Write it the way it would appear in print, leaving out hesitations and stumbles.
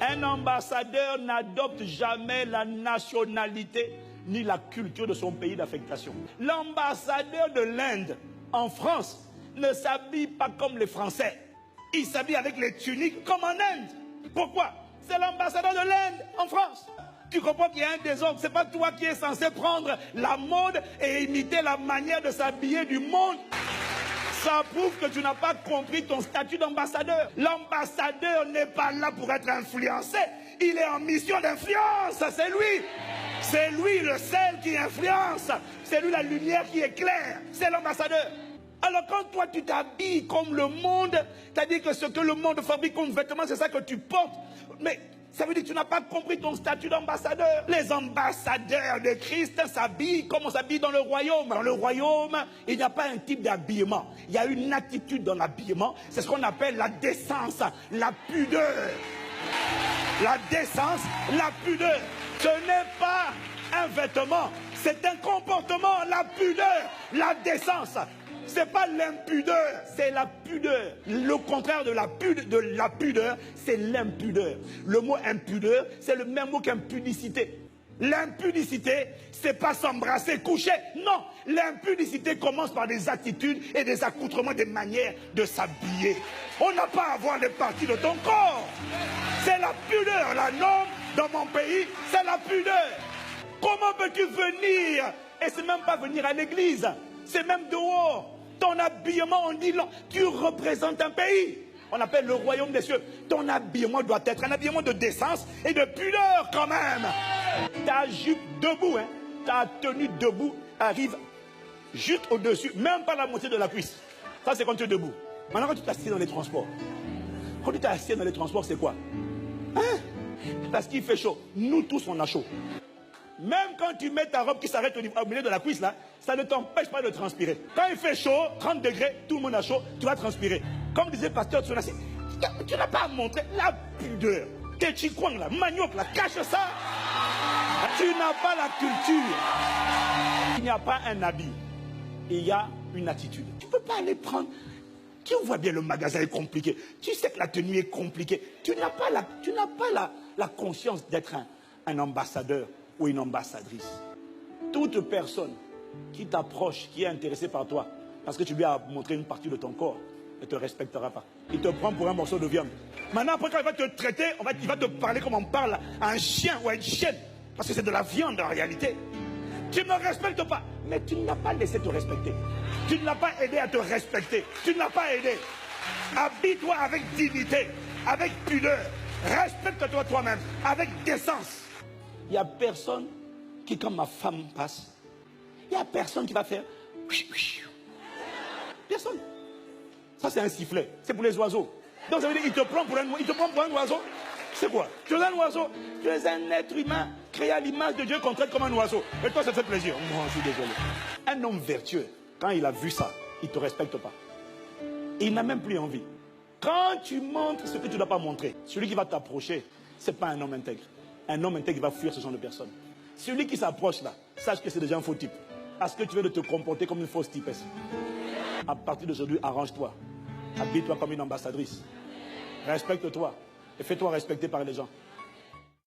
Un ambassadeur n'adopte jamais la nationalité ni la culture de son pays d'affectation. L'ambassadeur de l'Inde en France ne s'habille pas comme les Français. Il s'habille avec les tuniques comme en Inde. Pourquoi? C'est l'ambassadeur de l'Inde en France. Tu comprends qu'il y a un désordre. Ce n'est pas toi qui es censé prendre la mode et imiter la manière de s'habiller du monde. Ça prouve que tu n'as pas compris ton statut d'ambassadeur. L'ambassadeur n'est pas là pour être influencé. Il est en mission d'influence. C'est lui. C'est lui le sel qui influence. C'est lui la lumière qui éclaire. C'est l'ambassadeur. Alors quand toi tu t'habilles comme le monde, c'est-à-dire que ce que le monde fabrique comme vêtements, c'est ça que tu portes. Mais ça veut dire que tu n'as pas compris ton statut d'ambassadeur. Les ambassadeurs de Christ s'habillent comme on s'habille dans le royaume. Dans le royaume, il n'y a pas un type d'habillement. Il y a une attitude dans l'habillement. C'est ce qu'on appelle la décence, la pudeur. La décence, la pudeur. Ce n'est pas un vêtement, c'est un comportement, la pudeur, la décence. Ce n'est pas l'impudeur, c'est la pudeur. Le contraire de la pudeur, c'est l'impudeur. Le mot impudeur, c'est le même mot qu'impudicité. L'impudicité, c'est pas s'embrasser, coucher. Non, l'impudicité commence par des attitudes et des accoutrements, des manières de s'habiller. On n'a pas à avoir les parties de ton corps. C'est la pudeur. La norme dans mon pays, c'est la pudeur. Comment peux-tu venir? Et c'est même pas venir à l'église, c'est même dehors. Ton habillement, on dit, tu représentes un pays. On appelle le royaume des cieux. Ton habillement doit être un habillement de décence et de pudeur quand même. Ta jupe debout, ta tenue debout arrive juste au-dessus, même pas la moitié de la cuisse. Ça, c'est quand tu es debout. Maintenant, quand tu t'assieds dans les transports, quand tu t'assieds dans les transports, c'est quoi? Parce qu'il fait chaud. Nous tous, on a chaud. Même quand tu mets ta robe qui s'arrête au milieu de la cuisse, là, ça ne t'empêche pas de transpirer. Quand il fait chaud, 30 degrés, tout le monde a chaud, tu vas transpirer. Comme disait Pasteur Tsonasi, tu n'as pas à montrer la pudeur. Tes chikwang, là, manioc, là, cache ça. Tu n'as pas la culture. Il n'y a pas un habit. Il y a une attitude. Tu ne peux pas aller prendre... Tu vois bien le magasin est compliqué. Tu sais que la tenue est compliquée. Tu n'as pas la conscience d'être un ambassadeur ou une ambassadrice. Toute personne qui t'approche, qui est intéressée par toi, parce que tu lui as montré une partie de ton corps, ne te respectera pas. Il te prend pour un morceau de viande. Maintenant, après, quand il va te traiter, il va te parler comme on parle à un chien ou à une chienne. Parce que c'est de la viande en réalité. Tu ne me respectes pas. Mais tu ne l'as pas laissé te respecter. Tu ne l'as pas aidé à te respecter. Tu ne l'as pas aidé. Habille-toi avec dignité, avec pudeur. Respecte-toi toi-même, avec décence. Il n'y a personne qui, quand ma femme passe, il n'y a personne qui va faire... Personne. Ça, c'est un sifflet. C'est pour les oiseaux. Donc, ça veut dire qu'il te prend pour un oiseau. C'est quoi? Tu es un oiseau. Tu es un être humain créé à l'image de Dieu qu'on traite comme un oiseau. Et toi, ça te fait plaisir. Moi, je suis désolé. Un homme vertueux, quand il a vu ça, il ne te respecte pas. Il n'a même plus envie. Quand tu montres ce que tu ne dois pas montrer, celui qui va t'approcher, ce n'est pas un homme intègre. Un homme intègre va fuir ce genre de personnes. Celui qui s'approche là, sache que c'est déjà un faux type. Parce que tu veux de te comporter comme une fausse typesse. À partir d'aujourd'hui, arrange-toi. Habille-toi comme une ambassadrice. Respecte-toi. Et fais-toi respecter par les gens.